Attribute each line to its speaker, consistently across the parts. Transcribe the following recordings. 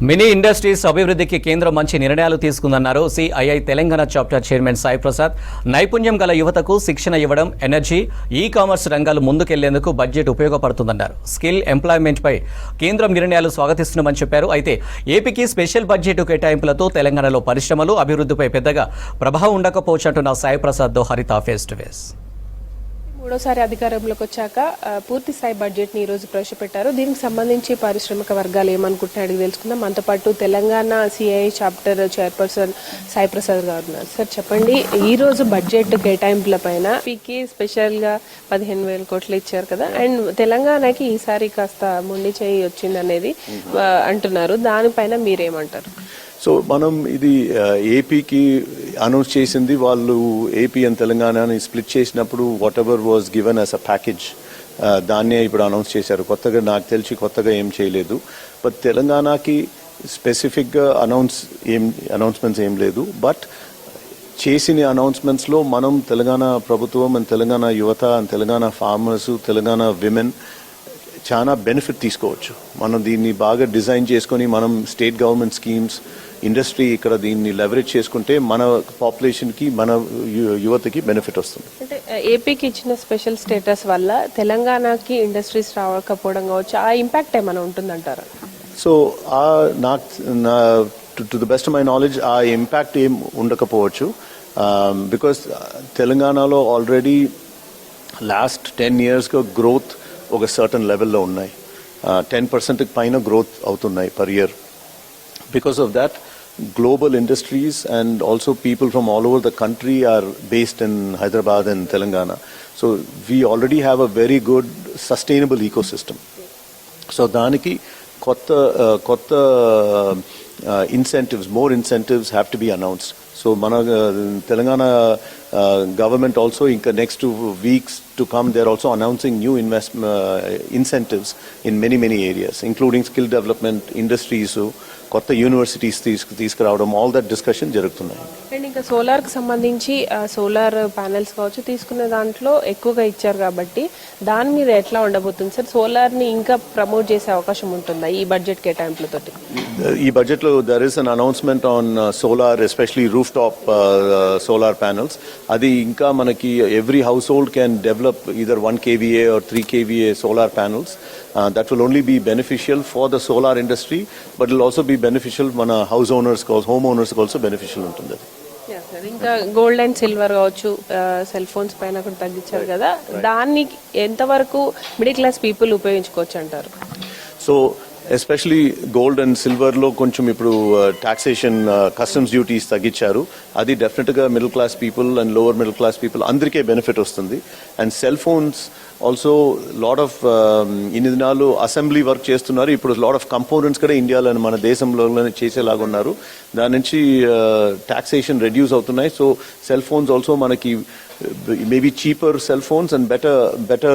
Speaker 1: Mini industries అభివృద్ధికి కేంద్రం మంచి నిర్ణయాలు తీసుకుందన్నారు CII Telangana chapter chairman Sai Prasad. నైపుణ్యం గల యువతకు శిక్షణ ఇవ్వడం, ఎనర్జీ, ఈ-కామర్స్ రంగాలు ముందుకెళ్లేందుకు బడ్జెట్ ఉపయోగపడుతుందన్నారు. స్కిల్ ఎంప్లాయ్మెంట్ పై కేంద్రం నిర్ణయాలు స్వాగతిస్తున్నామని చెప్పారు. అయితే ఏపీకి స్పెషల్ బడ్జెట్ కేటాయింపులతో తెలంగాణలో పరిశ్రమలు అభివృద్ధిపై పెద్దగా ప్రభావం ఉండకపోవచ్చంటున్న సాయి ప్రసాద్తో హరిత ఫేస్ టు ఫేస్.
Speaker 2: మూడోసారి అధికారంలోకి వచ్చాక పూర్తి స్థాయి బడ్జెట్ ని ఈ రోజు ప్రవేశపెట్టారు. దీనికి సంబంధించి పారిశ్రామిక వర్గాలు ఏమనుకుంటున్నాయి అడిగి తెలుసుకుందాం. మనతో పాటు Telangana CII chapter chairperson Sai Prasad గారు ఉన్నారు. సార్ చెప్పండి, ఈ రోజు బడ్జెట్ కేటాయింపుల పైన ఏపీకి స్పెషల్ గా 15,000 కోట్లు ఇచ్చారు కదా, అండ్ తెలంగాణకి ఈసారి కాస్త మొండి చేయి వచ్చింది అనేది అంటున్నారు. దానిపైన మీరేమంటారు?
Speaker 3: సో మనం ఇది ఏపీకి అనౌన్స్ చేసింది, వాళ్ళు ఏపీ అండ్ తెలంగాణని స్ప్లిట్ చేసినప్పుడు what ever was given as a package దాన్నే ఇప్పుడు అనౌన్స్ చేశారు. కొత్తగా నాకు తెలిసి కొత్తగా ఏం చేయలేదు. బట్ తెలంగాణకి స్పెసిఫిక్గా అనౌన్స్మెంట్స్ ఏం లేదు. బట్ చేసిన అనౌన్స్మెంట్స్లో మనం తెలంగాణ ప్రభుత్వం అండ్ తెలంగాణ యువత and Telangana farmers, Telangana women చాలా బెనిఫిట్ తీసుకోవచ్చు. మనం దీన్ని బాగా డిజైన్ చేసుకొని మనం స్టేట్ గవర్నమెంట్ స్కీమ్స్, ఇండస్ట్రీ ఇక్కడ దీన్ని లెవరేజ్ చేసుకుంటే మన పాపులేషన్కి, మన యువతకి బెనిఫిట్ వస్తుంది.
Speaker 2: అంటే ఏపీకి ఇచ్చిన స్పెషల్ స్టేటస్ వల్ల తెలంగాణకి ఇండస్ట్రీస్ రావకపోవడం కావచ్చు, ఆ ఇంపాక్ట్ ఏమైనా ఉంటుందంటారా?
Speaker 3: So to the best of my knowledge ఆ ఇంపాక్ట్ ఏం ఉండకపోవచ్చు. బికాస్ తెలంగాణలో ఆల్రెడీ లాస్ట్ 10 yearsగా గ్రోత్ ఒక సర్టన్ లెవెల్లో ఉన్నాయి. 10% పైన గ్రోత్ అవుతున్నాయి per year. Because of that global industries and also people from all over the country are based in Hyderabad and Telangana. So we already have a very good sustainable ecosystem. So daniki kotta incentives, more incentives have to be announced. So mana Telangana government also in the next 2 weeks to come, they're also announcing new incentives in many areas, including skill development, industries, కొత్త universities తీసుకురావడం, all that discussion జరుగుతున్నాయి.
Speaker 2: And ఇంకా సోలార్కి సంబంధించి solar panels కావచ్చు తీసుకునే దాంట్లో ఎక్కువగా ఇచ్చారు కాబట్టి దాని మీద ఎట్లా ఉండబోతుంది సార్? సోలార్ని ఇంకా ప్రమోట్ చేసే అవకాశం ఉంటుందా ఈ బడ్జెట్ కేటాయింపులతో?
Speaker 3: ఈ బడ్జెట్లో there is an announcement on solar, especially rooftop solar panels. అది ఇంకా మనకి every household can develop either 1 kVA or 3 kVA solar panels. That will only be beneficial for the solar industry, but it will also be beneficial మన house owners, home owners also beneficial ఉంటుంది.
Speaker 2: ఇంకా gold and silver కావచ్చు, cell phones పైన కూడా తగ్గించారు కదా, దాన్ని ఎంతవరకు మిడిల్ క్లాస్ పీపుల్ ఉపయోగించుకోవచ్చు అంటారు?
Speaker 3: సో ఎస్పెషలీ గోల్డ్ అండ్ సిల్వర్లో కొంచెం ఇప్పుడు టాక్సేషన్, కస్టమ్స్ డ్యూటీస్ తగ్గించారు. అది డెఫినెట్గా middle class people and lower middle class people అందరికీ బెనిఫిట్ వస్తుంది. And cell phones also lot of ఇన్ని దినాలు అసెంబ్లీ వర్క్ చేస్తున్నారు, ఇప్పుడు లాట్ ఆఫ్ కంపోనెంట్స్ కూడా ఇండియాలో మన దేశంలోనే చేసేలాగా ఉన్నారు. దాని నుంచి టాక్సేషన్ రెడ్యూస్ అవుతున్నాయి. సో సెల్ ఫోన్స్ ఆల్సో మనకి maybe cheaper cell phones and better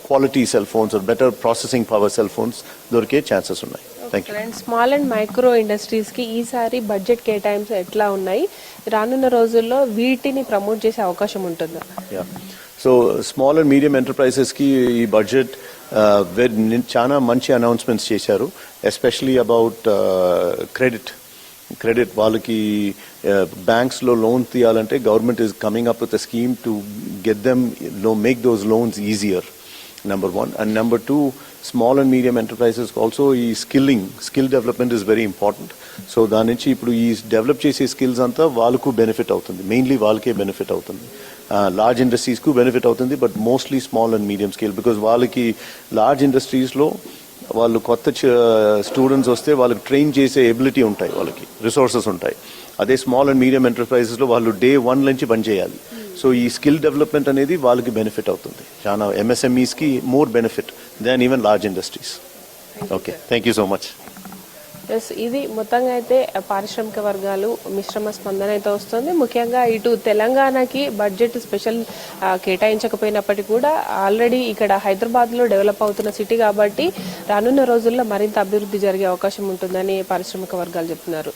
Speaker 3: quality cell phones or better processing power cell phones దొరికే ఛాన్సెస్ ఉన్నాయి. Thank you.
Speaker 2: And small and micro ఇండస్ట్రీస్కి ఈసారి బడ్జెట్ కేటాయింపులు ఎట్లా ఉన్నాయి? రానున్న రోజుల్లో వీటిని ప్రమోట్ చేసే అవకాశం ఉంటుందా?
Speaker 3: సో స్మాల్ అండ్ మీడియం ఎంటర్ప్రైజెస్కి ఈ బడ్జెట్ చాలా మంచి అనౌన్స్మెంట్స్ చేశారు. ఎస్పెషలీ అబౌట్ క్రెడిట్ వాళ్ళకి బ్యాంక్స్లో లోన్ తీయాలంటే government is coming up with a scheme to get them make those loans easier, number 1. And number 2, small and medium enterprises also ఈ skill development is very important. So దాని నుంచి ఇప్పుడు ఈ develop చేసే skills అంతా వాళ్ళకు benefit అవుతుంది, mainly వాళ్ళకే బెనిఫిట్ అవుతుంది. లార్జ్ ఇండస్ట్రీస్కు బెనిఫిట్ అవుతుంది, but mostly small and medium scale. Because వాళ్ళకి లార్జ్ ఇండస్ట్రీస్లో వాళ్ళు కొత్త స్టూడెంట్స్ వస్తే వాళ్ళకి ట్రైన్ చేసే ఎబిలిటీ ఉంటాయి, వాళ్ళకి రిసోర్సెస్ ఉంటాయి. అదే స్మాల్ అండ్ మీడియం ఎంటర్ప్రైజెస్లో వాళ్ళు డే 1 నుంచి పని చేయాలి. సో ఈ స్కిల్ డెవలప్మెంట్ అనేది వాళ్ళకి బెనిఫిట్ అవుతుంది. చాలా ఎంఎస్ఎంఈస్కి more benefit than even large industries. Okay, thank you so much.
Speaker 2: ఇది మొత్తంగా అయితే పారిశ్రామిక వర్గాలు మిశ్రమ స్పందన అయితే వస్తుంది. ముఖ్యంగా ఇటు తెలంగాణకి బడ్జెట్ స్పెషల్ కేటాయించకపోయినప్పటికీ కూడా ఆల్రెడీ ఇక్కడ హైదరాబాద్లో డెవలప్ అవుతున్న సిటీ కాబట్టి రానున్న రోజుల్లో మరింత అభివృద్ధి జరిగే అవకాశం ఉంటుందని పారిశ్రామిక వర్గాలు చెప్తున్నారు.